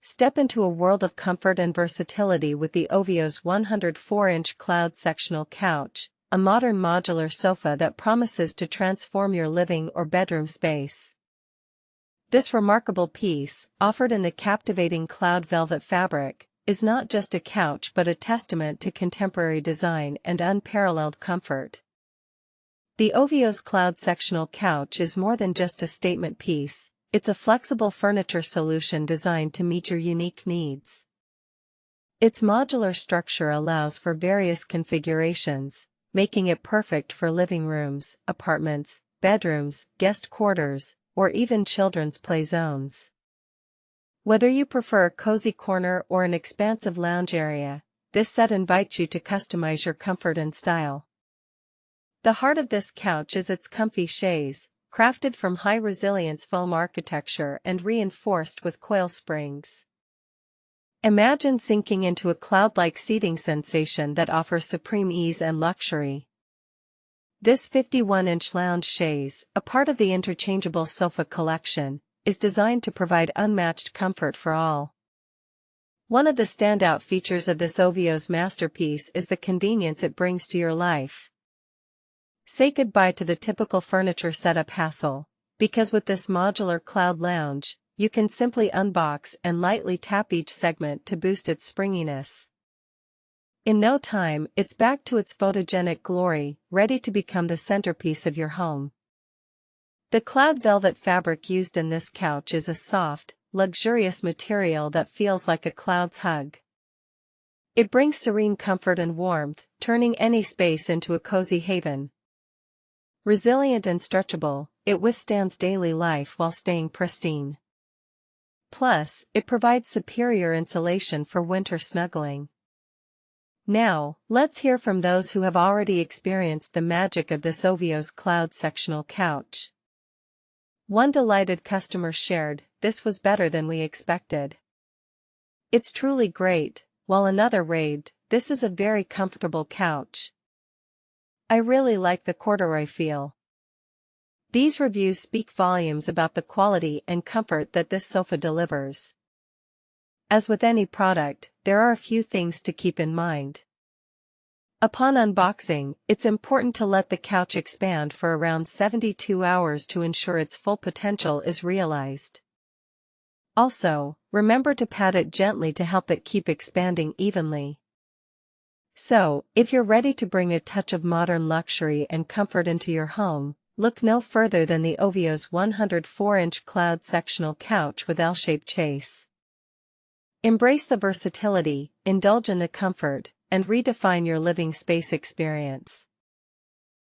Step into a world of comfort and versatility with the Ovios 104-inch Cloud Sectional Couch, a modern modular sofa that promises to transform your living or bedroom space. This remarkable piece, offered in the captivating cloud velvet fabric, is not just a couch but a testament to contemporary design and unparalleled comfort. The Ovios Cloud Sectional Couch is more than just a statement piece. It's a flexible furniture solution designed to meet your unique needs. Its modular structure allows for various configurations, making it perfect for living rooms, apartments, bedrooms, guest quarters, or even children's play zones. Whether you prefer a cozy corner or an expansive lounge area, this set invites you to customize your comfort and style. The heart of this couch is its comfy chaise, crafted from high-resilience foam architecture and reinforced with coil springs. Imagine sinking into a cloud-like seating sensation that offers supreme ease and luxury. This 51-inch lounge chaise, a part of the interchangeable sofa collection, is designed to provide unmatched comfort for all. One of the standout features of this Ovios masterpiece is the convenience it brings to your life. Say goodbye to the typical furniture setup hassle, because with this modular cloud lounge, you can simply unbox and lightly tap each segment to boost its springiness. In no time, it's back to its photogenic glory, ready to become the centerpiece of your home. The cloud velvet fabric used in this couch is a soft, luxurious material that feels like a cloud's hug. It brings serene comfort and warmth, turning any space into a cozy haven. Resilient and stretchable, it withstands daily life while staying pristine. Plus, it provides superior insulation for winter snuggling. Now, let's hear from those who have already experienced the magic of this Ovios Cloud Sectional Couch. One delighted customer shared, "This was better than we expected. It's truly great," while another raved, "This is a very comfortable couch. I really like the corduroy feel." These reviews speak volumes about the quality and comfort that this sofa delivers. As with any product, there are a few things to keep in mind. Upon unboxing, it's important to let the couch expand for around 72 hours to ensure its full potential is realized. Also, remember to pat it gently to help it keep expanding evenly. So, if you're ready to bring a touch of modern luxury and comfort into your home, look no further than the Ovios 104-inch Cloud Sectional Couch with L-Shape Chaise. Embrace the versatility, indulge in the comfort, and redefine your living space experience.